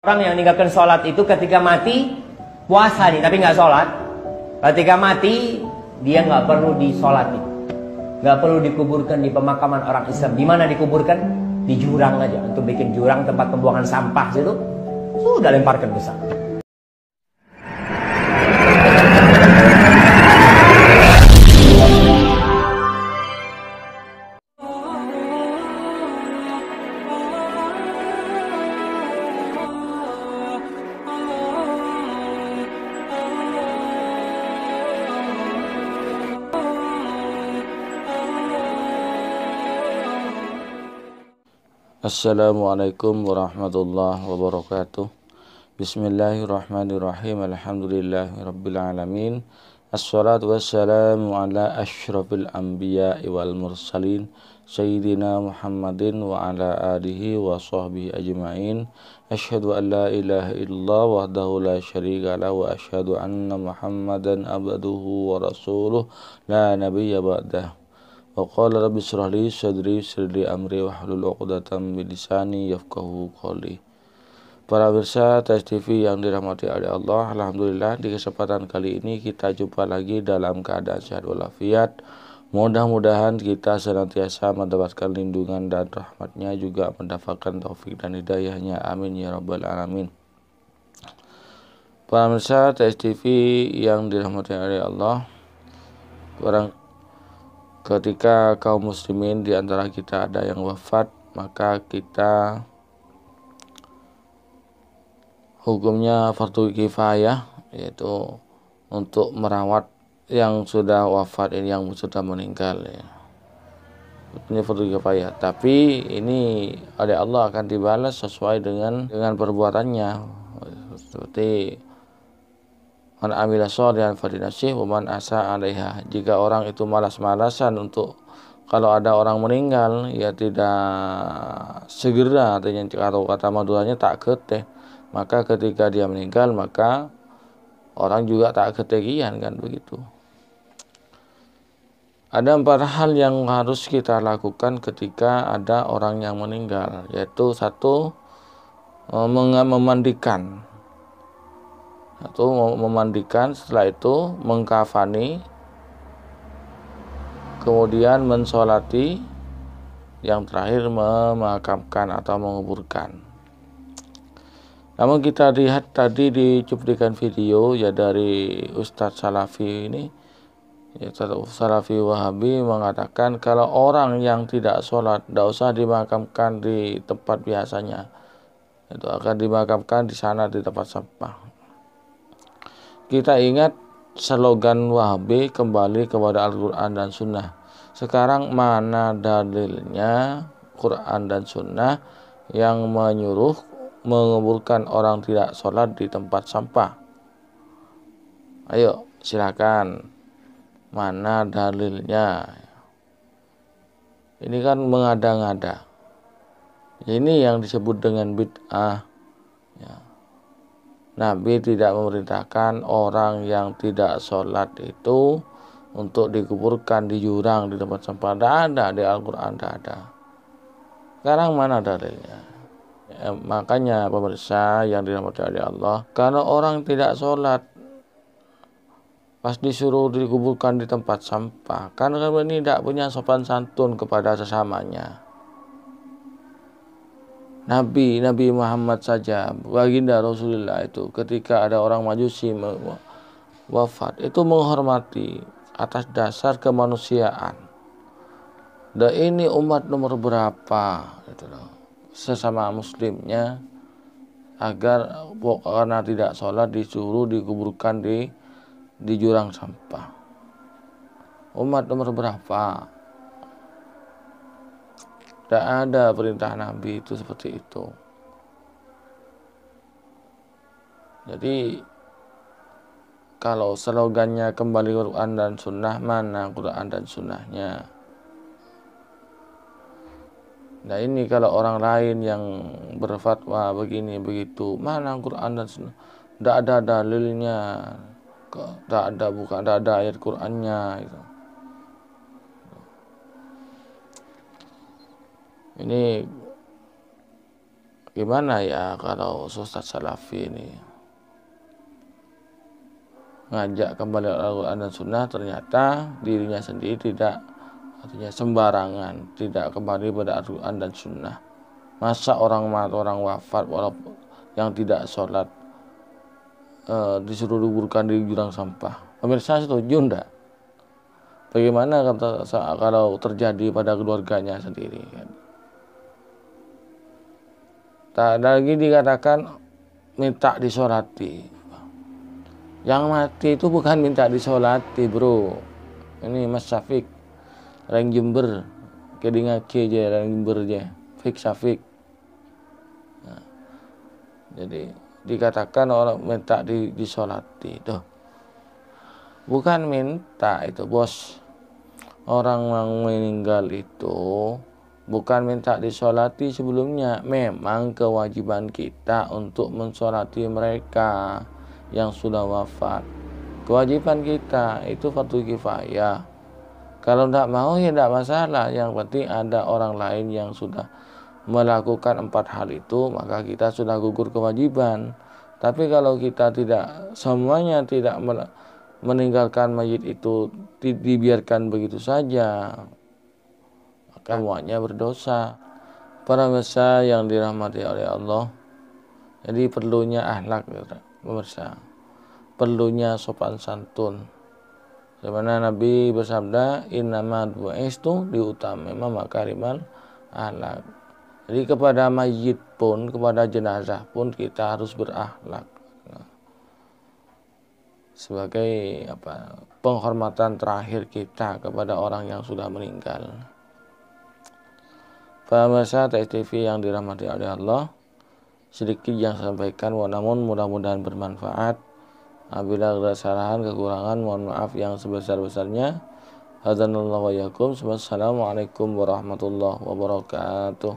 Orang yang meninggalkan sholat itu ketika mati, puasa nih tapi nggak sholat. Ketika mati, dia nggak perlu disolati, nggak perlu dikuburkan di pemakaman orang Islam. Di mana dikuburkan? Di jurang aja. Untuk bikin jurang tempat pembuangan sampah situ, sudah lemparkan ke sana. Assalamualaikum warahmatullahi wabarakatuh. Bismillahirrahmanirrahim. Alhamdulillahirabbil alamin. Assalatu wassalamu ala asyrafil anbiya'i wal mursalin sayyidina Muhammadin wa ala alihi wa sahbihi ajma'in. Asyhadu an la ilaha illallah wahdahu la syarika lahu wa asyhadu anna Muhammadan abduhu wa rasuluh la nabiyya ba'dahu. Wa qala rabbi shrah li sadri yassir amri wahlul 'uqdatam min lisani yafqahu qawli. Para pemirsa TS TV yang dirahmati oleh Allah, alhamdulillah di kesempatan kali ini kita jumpa lagi dalam keadaan sehat walafiat. Mudah-mudahan kita senantiasa mendapatkan lindungan dan rahmatnya, juga mendapatkan taufik dan hidayahnya. Amin ya rabbal alamin. Para pemirsa TS TV yang dirahmati oleh Allah, ketika kaum muslimin di antara kita ada yang wafat, maka kita hukumnya fardu kifayah, yaitu untuk merawat yang sudah wafat ini, yang sudah meninggal ya. Ini fardu kifayah, tapi ini oleh Allah akan dibalas sesuai dengan perbuatannya. Seperti man amila sholihan falinafsihi wa man asaa 'alaiha. Jika orang itu malas-malasan untuk, kalau ada orang meninggal, ya tidak segera, artinya kalau kata maduranya tak keteh, maka ketika dia meninggal maka orang juga tak ketegian, kan begitu. Ada 4 hal yang harus kita lakukan ketika ada orang yang meninggal, yaitu 1, memandikan. Setelah itu mengkafani, kemudian mensolati, yang terakhir memakamkan atau menguburkan. Namun kita lihat tadi di cuplikan video ya dari Ustadz Salafi ini, ya, Ustadz Salafi Wahabi mengatakan kalau orang yang tidak sholat tidak usah dimakamkan di tempat biasanya, itu akan dimakamkan di sana, di tempat sampah. Kita ingat slogan Wahabi, kembali kepada Al-Quran dan Sunnah. Sekarang mana dalilnya Quran dan Sunnah yang menyuruh menguburkan orang tidak sholat di tempat sampah? Ayo silakan, mana dalilnya? Ini kan mengada-ngada. Ini yang disebut dengan bid'ah ya. Nabi tidak memerintahkan orang yang tidak sholat itu untuk dikuburkan di jurang, di tempat sampah. Tidak ada di Al-Quran, tidak ada. Sekarang mana dalilnya? Ya, makanya pemirsa yang dirahmati oleh Allah, kalau orang tidak sholat pas disuruh dikuburkan di tempat sampah, karena ini tidak punya sopan santun kepada sesamanya. Nabi Muhammad saja, baginda Rasulullah itu, ketika ada orang Majusi wafat, itu menghormati atas dasar kemanusiaan. Dan ini umat nomor berapa gitu loh, sesama muslimnya, agar karena tidak sholat disuruh dikuburkan di jurang sampah. Umat nomor berapa? Tidak ada perintah Nabi itu seperti itu. Jadi kalau slogannya kembali Quran dan Sunnah, mana Quran dan Sunnahnya? Nah ini kalau orang lain yang berfatwa begini begitu, mana Quran dan Sunnah? Tidak ada dalilnya, tidak ada ayat Qurannya gitu. Ini gimana ya kalau Ustaz Salafi ini ngajak kembali Al-Quran dan Sunnah, ternyata dirinya sendiri tidak, artinya sembarangan, tidak kembali pada Al-Quran dan Sunnah. Masa orang wafat walaupun yang tidak sholat disuruh kuburkan di jurang sampah? Pemirsa setuju enggak? Bagaimana kalau terjadi pada keluarganya sendiri kan? Tak ada lagi dikatakan minta disolati. Yang mati itu bukan minta disolati, bro. Ini Mas Syafiq, orang Jember, kedingake aja, orang Jember aja, Fik Syafiq. Nah, jadi dikatakan orang minta disolati, tuh. Bukan minta itu, bos. Orang yang meninggal itu bukan minta disolati sebelumnya. Memang kewajiban kita untuk mensolati mereka yang sudah wafat. Kewajiban kita itu fardu kifayah. Kalau tidak mau ya tidak masalah. Yang penting ada orang lain yang sudah melakukan 4 hal itu, maka kita sudah gugur kewajiban. Tapi kalau kita tidak, semuanya tidak meninggalkan mayit itu, dibiarkan begitu saja, maka semuanya berdosa. Para pemirsa yang dirahmati oleh Allah, jadi perlunya akhlak, pemirsa, perlunya sopan santun. Dimana Nabi bersabda, innama bu'istu, diutamai makarimal akhlak. Jadi kepada mayit pun, kepada jenazah pun kita harus berakhlak. Sebagai penghormatan terakhir kita kepada orang yang sudah meninggal. Pemirsa TV yang dirahmati oleh Allah, sedikit yang saya sampaikan, namun mudah-mudahan bermanfaat. Apabila ada kesalahan, kekurangan, mohon maaf yang sebesar-besarnya. Hadanallahu wa iyyakum. Wassalamualaikum warahmatullahi wabarakatuh.